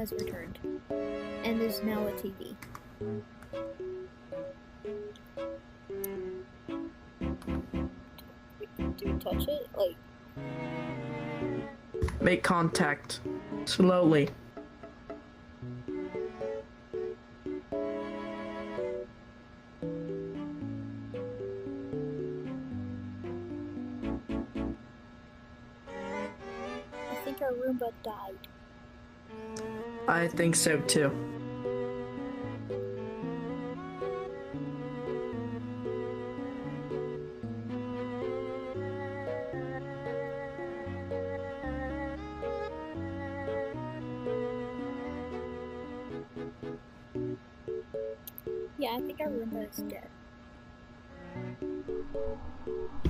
has returned and is now a TV. Do you touch it? Like, make contact slowly. I think our Roomba died. I think so too. Yeah, I think our Roomba is dead.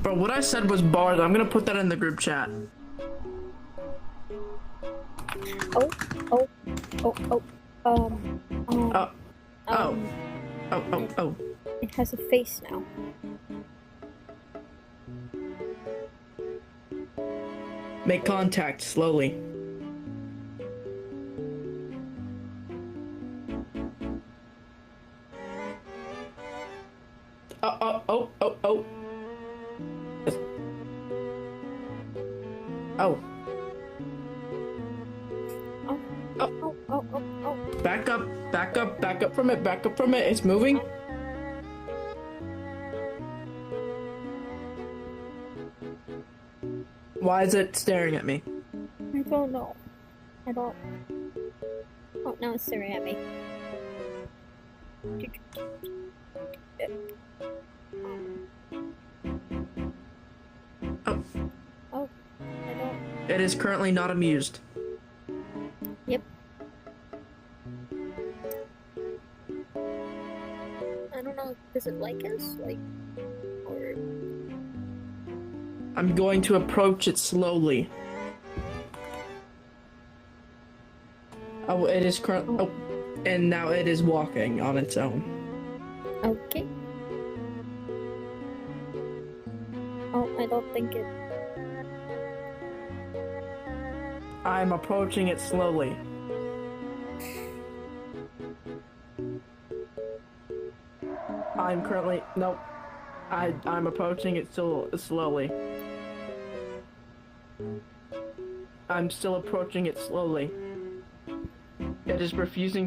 Bro, what I said was bars. I'm gonna put that in the group chat. Oh. It has a face now. Make contact slowly. Oh. Oh. Back up from it, it's moving. Why is it staring at me? I don't know. Oh, now it's staring at me. Oh, I don't... It is currently not amused. Yep. I don't know, does it like us? Like, or... I'm going to approach it slowly. Oh, it is currently... Oh, and now it is walking on its own. Okay. Oh, I don't think it... I'm approaching it slowly. I'm currently... Nope. I'm approaching it still slowly. I'm still approaching it slowly. It is refusing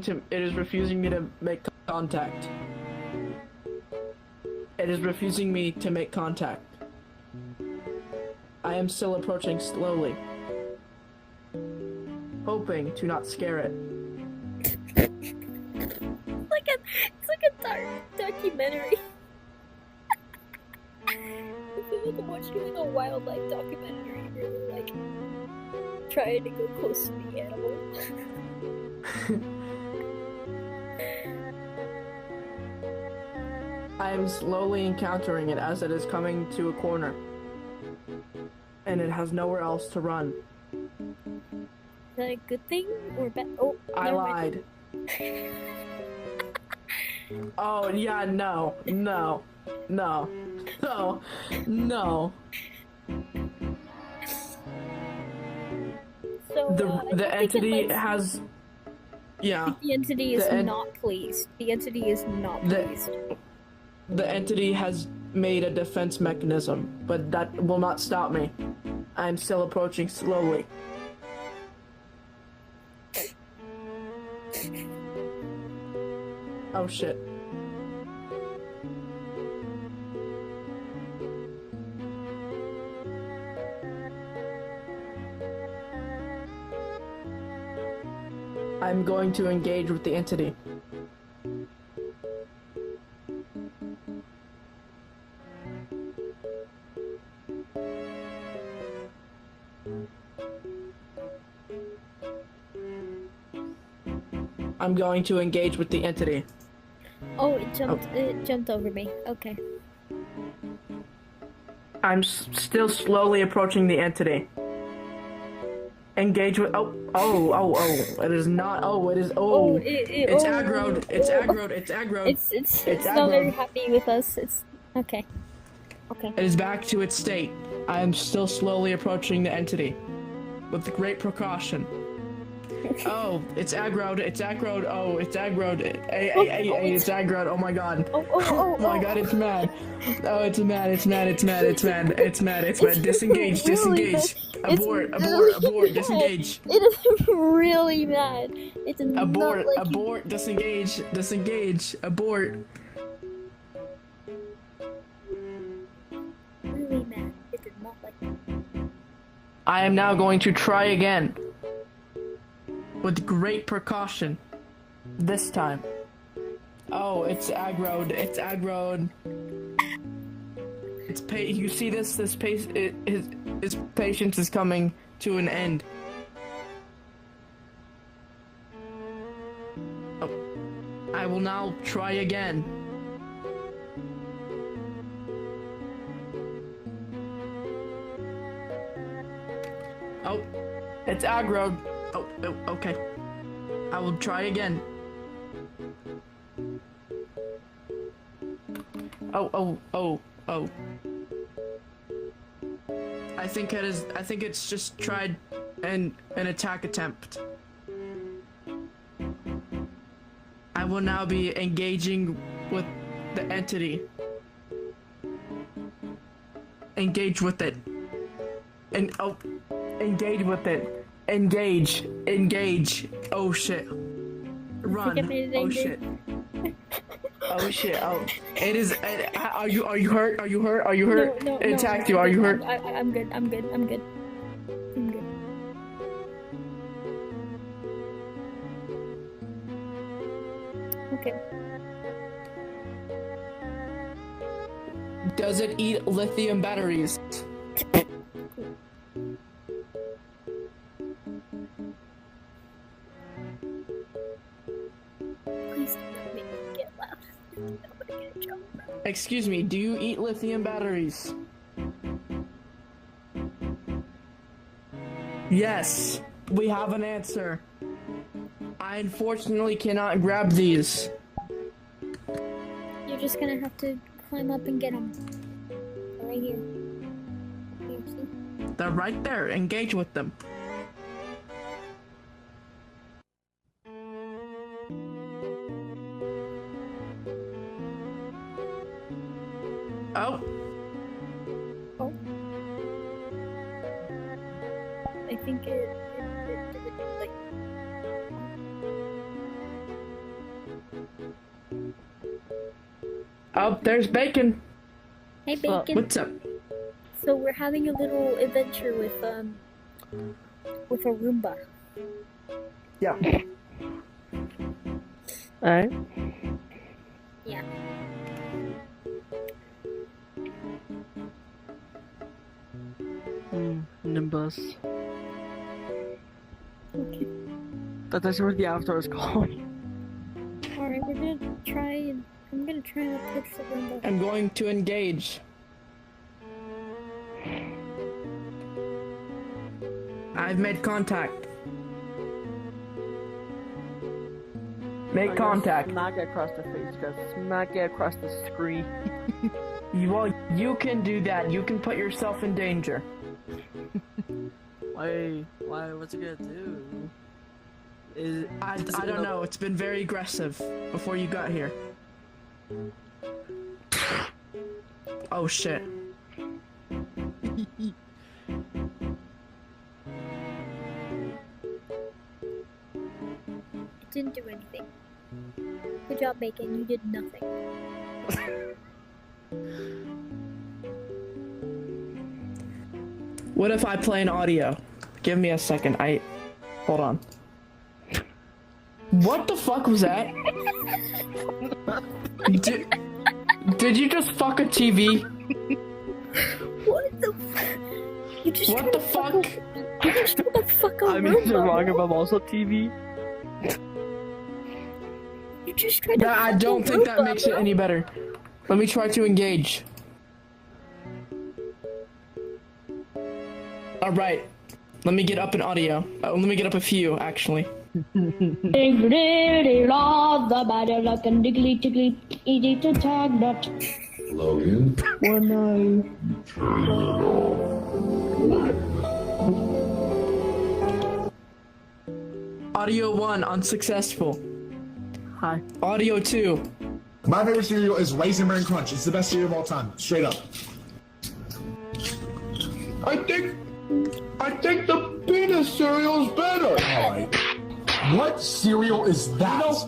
me to make contact. It is refusing me to make contact. I am still approaching slowly, hoping to not scare it. It's like a dark documentary. I feel like I'm watching like a wildlife documentary, really like trying to go close to the animal. I am slowly encountering it as it is coming to a corner, and it has nowhere else to run. Is that a good thing or bad? Oh, I lied. Oh yeah, no. So the entity has. Yeah. The entity is not pleased. The entity is not pleased. The entity has made a defense mechanism, but that will not stop me. I am still approaching slowly. Oh shit. I'm going to engage with the entity. I'm going to engage with the entity. Oh, it jumped over me. Okay. I'm still slowly approaching the entity. Engage with oh, it is not, it's aggroed, it's aggroed. It's not very happy with us, it's, okay. It is back to its state. I am still slowly approaching the entity, with great precaution. Oh, it's aggroed. It's aggroed. Oh, it's aggroed. Hey, Oh, it's aggroed. Oh my god. Oh my god, it's mad. Oh, it's mad. It's mad. It's mad. It's mad. It's mad. It's mad. Disengage. really Disengage. bad. Abort. It's Abort. really Abort. bad. Disengage. It is really mad. It's Abort. not like Abort. Disengage. Disengage. Abort. really mad. It is not like I am now going to try again. With great precaution. This time. Oh, it's aggroed. It's aggroed. You see this? His patience is coming to an end. Oh, I will now try again. Oh, it's aggroed. Oh, okay. I will try again. Oh. I think it's just tried an attack attempt. I will now be engaging with the entity. Engage with it. And engage with it. Engage. Oh shit. Run. Oh shit. Oh shit. Oh. It is. Are you hurt? Are you hurt? No, it attacked you. Are you hurt? I'm good. Okay. Does it eat lithium batteries? Please don't make me get loud. I'm gonna get in trouble. Excuse me, do you eat lithium batteries? Yes, we have an answer. I unfortunately cannot grab these. You're just gonna have to climb up and get them. Right here. Here, see? They're right there. Engage with them. Oh. I think it like. Oh, there's Bacon. Hey, Bacon. What's up? So we're having a little adventure with a Roomba. Yeah. Alright. Yeah. Nimbus. Okay. That's actually what the avatar is called. Alright, we're gonna try and I'm gonna try and approach the Roomba. I'm going to engage. I've made contact. Make contact. Smack it across the face, guys. Smack it across the screen. You can do that. You can put yourself in danger. Why? What's it gonna do? I don't know. It's been very aggressive before you got here. Oh shit. It didn't do anything. Good job, Bacon. You did nothing. What if I play an audio? Give me a second. Hold on. What the fuck was that? Did you just fuck a TV? What the fuck? You just What the fuck? You just tried to fuck a I mean, Roomba, you're wrong bro. about also TV. You just tried to I fuck don't a think that Roomba, makes bro. it any better. Let me try to engage. Alright. Let me get up an audio. Let me get up a few, actually. Logan, When turn it off. Audio 1, unsuccessful. Hi. Audio 2. My favorite cereal is Raisin Bran Crunch. It's the best cereal of all time. Straight up. I think the peanut cereal's better. Alright. What cereal is that?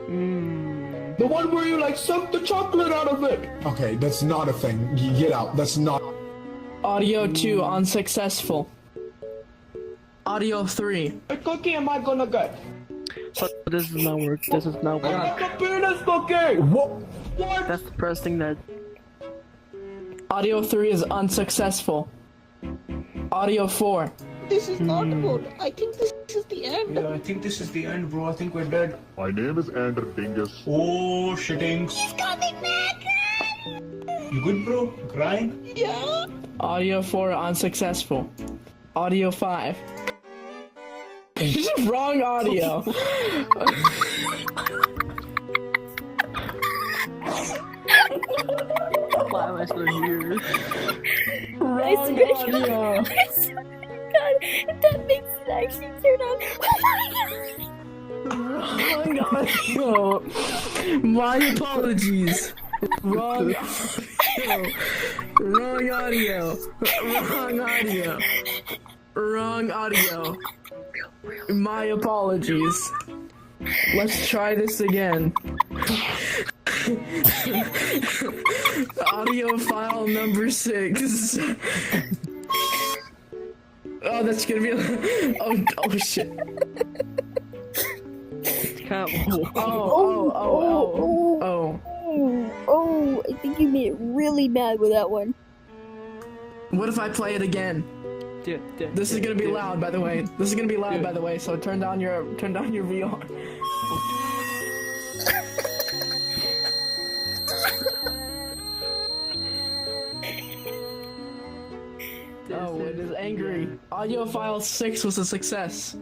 The one where you like suck the chocolate out of it. Okay, that's not a thing. Get out. That's not. Audio 2, unsuccessful. Audio 3. What cookie am I gonna get? But this is not work. This is not I work. got the peanut cookie. What? What? That's the first thing that. Audio 3 is unsuccessful. Audio 4. This is not good. I think this is the end. Yeah, I think this is the end, bro. I think we're dead. My name is Andrew Dingus. Oh, shittings. He's coming back! You good, bro? Crying? Yeah? Audio 4, unsuccessful. Audio 5. Wrong audio. Why am I still here? Wrong audio. God, if that makes it actually turn on. Wrong audio. My apologies. Wrong audio. Wrong audio. Wrong audio. Wrong audio. My apologies. Let's try this again. Audio file number 6. Oh, that's gonna be. Oh shit. Oh. Oh, I think you made it really mad with that one. What if I play it again? This is gonna be loud, by the way. This is gonna be loud, by the way. So turn down your VR. Oh, it is angry. Audio file 6 was a success.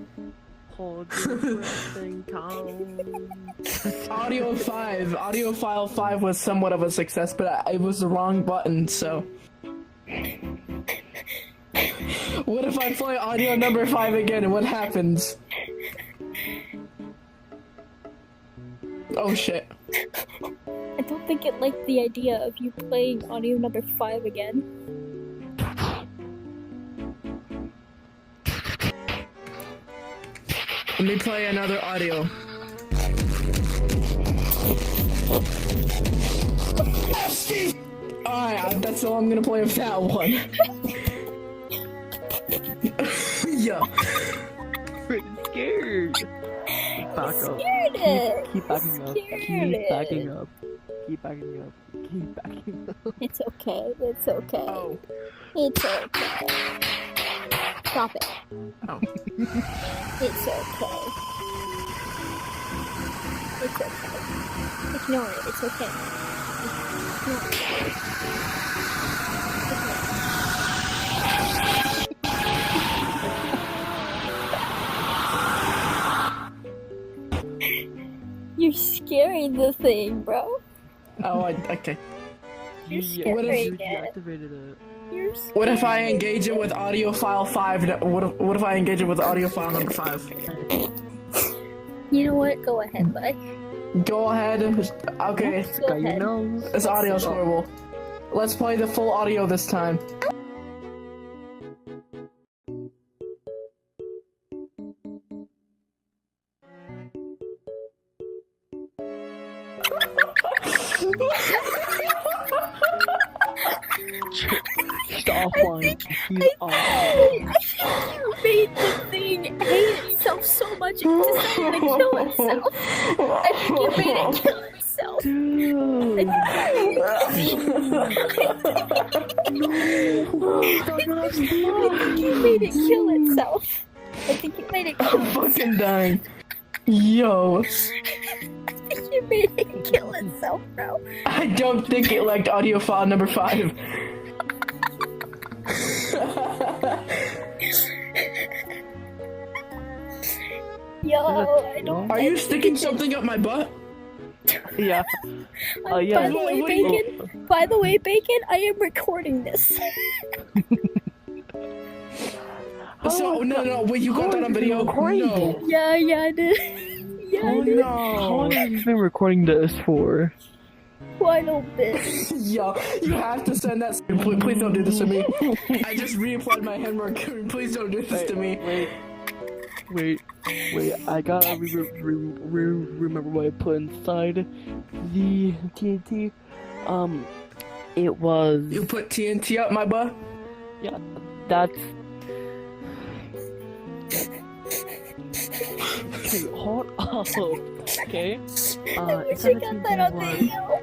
Hold your breath and count. Audio file 5 was somewhat of a success, but it was the wrong button, so. What if I play audio number 5 again and what happens? Oh shit. I don't think it liked the idea of you playing audio number 5 again. Let me play another audio. Alright, that's all I'm gonna play with that one. Yeah. Pretty scared. Back up. Scared Keep backing up. Keep backing up. Keep backing up. Keep backing up. It's okay. It's okay. Oh. It's okay. Stop it. Oh. It's okay. It's okay. Ignore it. It's okay. Ignore it. You're scaring the thing, bro. Oh, okay. You're What if scaring you it. deactivated it? You're What if I scaring engage it with audio file 5? What if I engage it with audio file number 5? You know what? Go ahead, bud. Go ahead. Okay. Go Got your ahead. nose. This audio's horrible. Let's play the full audio this time. He's offline. He's offline. I think you made the thing hate itself so much it decided to kill itself. I think you made it kill itself. Dude. I think you made it kill itself. I think you made it kill I'm itself. fucking dying. Yo. I think you made it kill itself, bro. I don't think it liked audio file number 5. Yo, I don't. Are you sticking something up my butt? Yeah. Yeah. By the way, What do you- Bacon. By the way, Bacon. I am recording this. So no, wait, you got that on video? No. Yeah, I did. Yeah, I did. How long have you been recording this for? Quite a bit. Yo, you have to send that. Please don't do this to me. I just reapplied my handwork. Please don't do this to me. Wait, I gotta remember what I put inside the TNT. It was... You put TNT up my butt? Yeah, that's... Okay, hold up, okay? I wish I got that on video.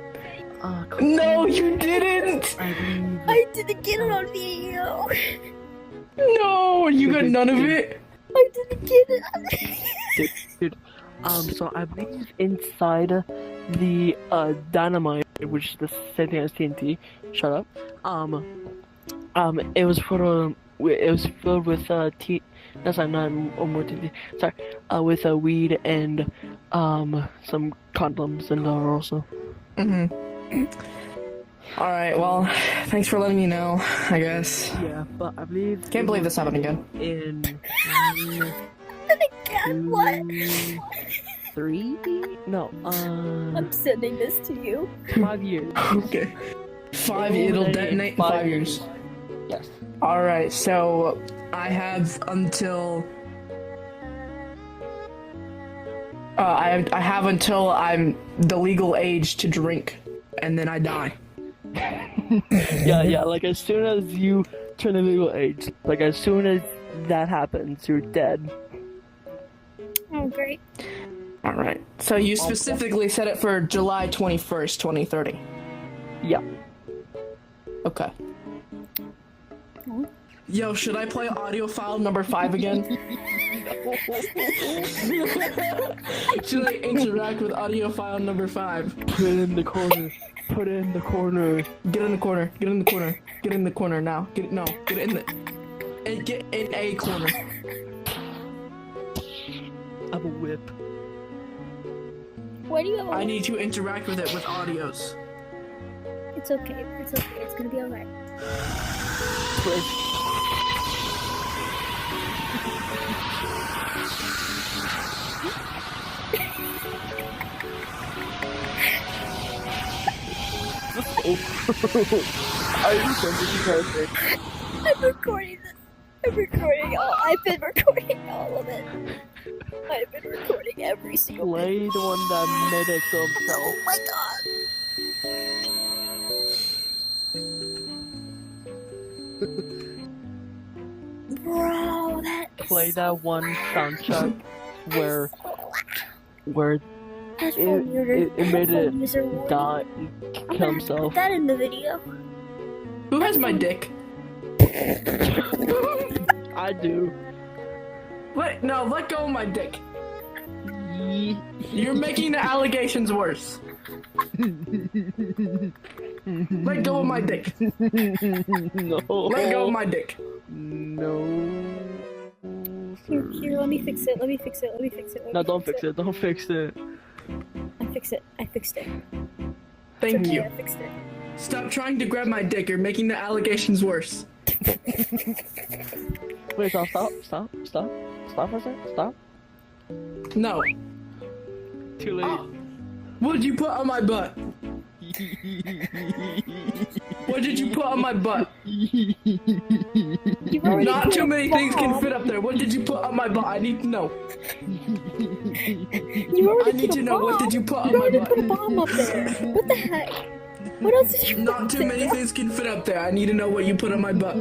No, you didn't! I didn't get it on video. No, you got none of it? I didn't get it on video. Dude, so I believe inside the dynamite, which is the same thing as TNT. Shut up. It was filled with that's not more TNT. Sorry, with weed and some condoms in there also. All right. Well, thanks for letting me know. I guess. Yeah, but I believe. Can't believe this happened again. In Again, what? 3? No. I'm sending this to you. 5 years. Okay. 5. It'll detonate in 5 years. Yes. All right. So I have until. I have until I'm the legal age to drink, and then I die. Yeah, like as soon as you turn the legal age, like as soon as that happens, you're dead. Oh, great. All right. So you specifically set it for July 21st, 2030. Yeah. Okay. Yo, should I play audio file number 5 again? Should I interact with audio file number 5? Put it in the corner. Put it in the corner. Get in the corner. Get in the corner. Get in the corner now. Get in the. Get in a corner. I have a whip. Why do you have a... I need to interact with it with audios. It's okay. It's okay. It's gonna be alright. I'm recording this. I'm recording all. I've been recording all of it. I've been recording every single Play bit. the one that made it to himself. Oh my god. Bro, that is Play so that one soundtrack where That's it made it die, kill himself. Put that in the video. Who has my dick? I do. Let go of my dick. You're making the allegations worse. Let go of my dick. No. Let go of my dick. No. Here, let me fix it. No, don't fix it. Don't fix it. I fixed it. Thank It's okay, you. I fixed it. Stop trying to grab my dick. You're making the allegations worse. Wait, stop for a sec. Stop. No. Too late. What did you put on my butt? What did you put on my butt? You've already Not put too a many things can bomb. fit up there. What did you put on my butt? I need to know. You already I need put to a know, what bomb. did you put on You my already butt? put a bomb up there. What the heck? What else did you put Not too there? many things can fit up there. I need to know what you put on my butt.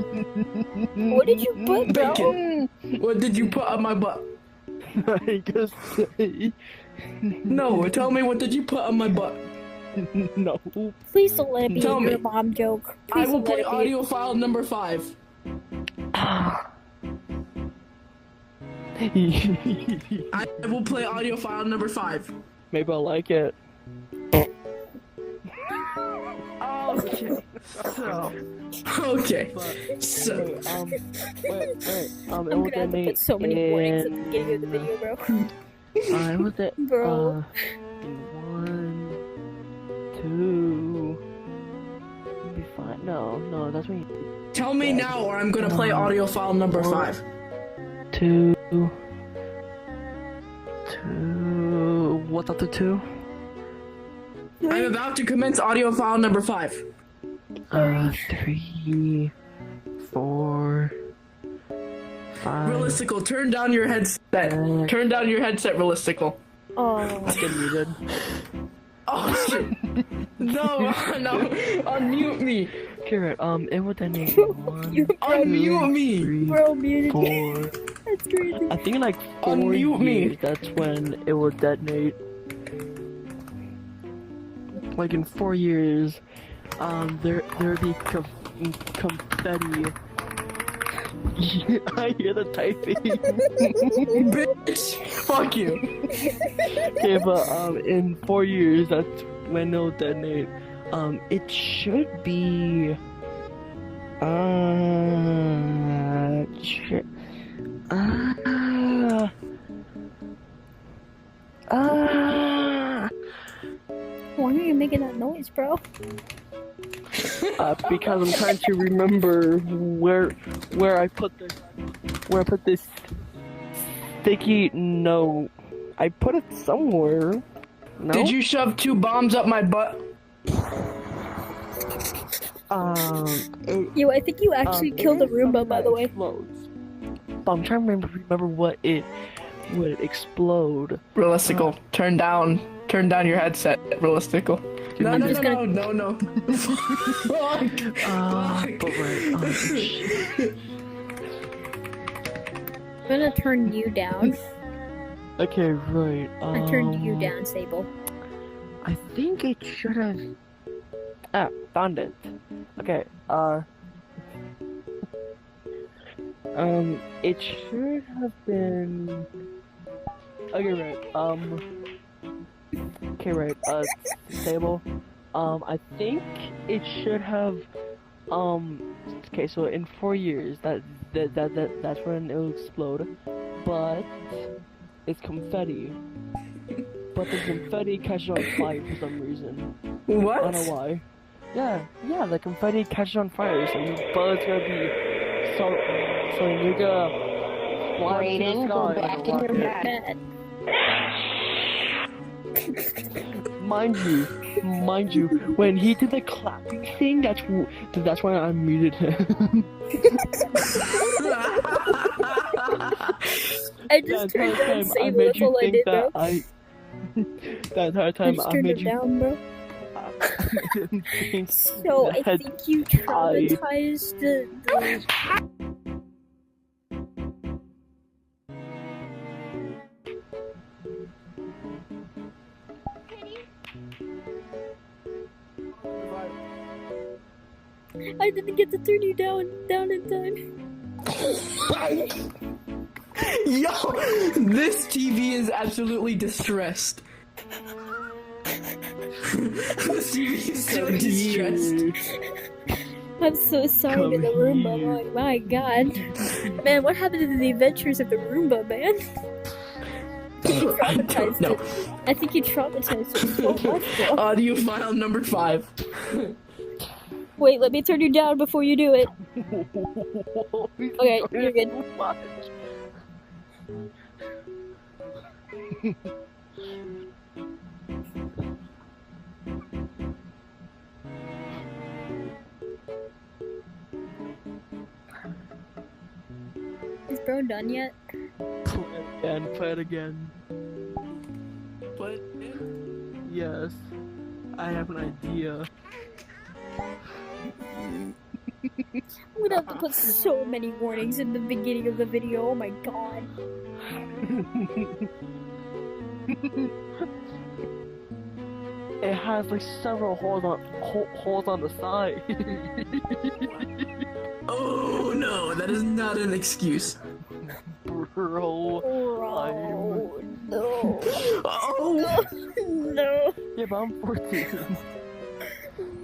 What did you put, bro? Bacon. What did you put on my butt? I just say No, tell me, what did you put on my butt? no. Please don't let it be Tell your me. mom joke. I Please will don't let play it be. audio file number 5. I will play audio file number 5. Maybe I'll like it. Okay. But So, wait, it I'm was gonna have to put so many warnings at the beginning of the video, bro. it was it. Bro. 1, 2. You'll be fine. No, that's me. tell me now or I'm gonna play audio file number 5. 2. What's after 2? I'm about to commence audio file number 5. 3, 4, 5. Realistical, turn down your headset. Turn down your headset, Realistical. Oh. Get muted. Oh shit! No, no, unmute me. Okay, right. It would then make 1, You Unmute me. 3, bro muted. 4. That's crazy. I think in like 4 Unmute me. years, that's when it will detonate. Like in 4 years, there'd be confetti. I hear the typing. Bitch, fuck you. Okay, but in 4 years, that's when it'll detonate. It should be. Why are you making that noise, bro? Because I'm trying to remember where I put this sticky note. I put it somewhere. No? Did you shove 2 bombs up my butt? Yo, I think you actually killed a Roomba, by the way. Explodes. But I'm trying to remember what it would explode. Realistical, turn down your headset, Realistical. No. But right. I'm gonna turn you down. Okay, right. I turned you down, Sable. I think it should have. Ah, found it. Okay. It should have been. Okay, right. Okay, right. Stable. I think it should have. Okay, so in 4 years, that's when it will explode. But it's confetti. But the confetti catches on fire for some reason. What? I don't know why. Yeah, the confetti catches on fire, so your butt's gonna be so you're gonna fly Brayden, to the go sky back like in a your rocket. bed. Mind you, when he did the clapping thing, that's when I muted him. I just turned down I Sable, made that's you all I think did, that bro. that entire I time just I turned made it you down, bro. think So, I that think you traumatized the I didn't get to turn you down in time. Yo, this TV is absolutely distressed. This TV is so distressed. I'm so sorry to the Roomba, my god. Man, what happened to the adventures of the Roomba, man? No. I think you traumatized it so much, bro. Audio file number 5. Wait, let me turn you down before you do it. Okay, you're good. Is bro done yet? Play it again. What? Yes. I have an idea. I'm gonna have to put so many warnings in the beginning of the video, oh my god. It has like several holes on the side. Oh no, that is not an excuse. Bro. Bro, no. Oh! No. Yeah, but I'm 14.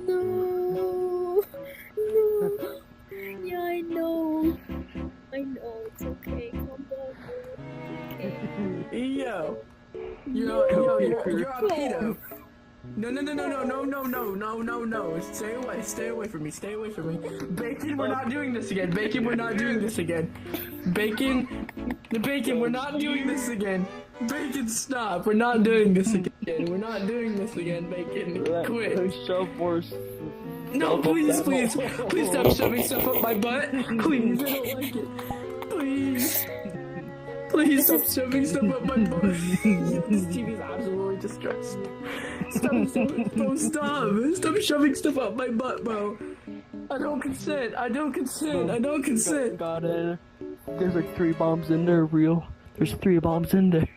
No. No. Yeah, I know. I know, it's okay. Calm down, bro. It's okay. Yo, you're a pedo. No, no, no, no, no, no, no, no, no, no, no. Stay away from me, stay away from me. Bacon, we're not doing this again. Bacon, we're not doing this again. Bacon, we're not doing this again. Bacon, stop. We're not doing this again. We're not doing this again, Bacon. Quit. Shove more. No, please, please. Please stop shoving stuff up my butt. Please, I don't like it. Please. Please stop shoving stuff up my butt. This TV's absolutely distressed. Stop shoving stuff up my butt, bro. I don't consent. I don't consent. I don't consent. Got it. There's like 3 bombs in there, real. There's 3 bombs in there.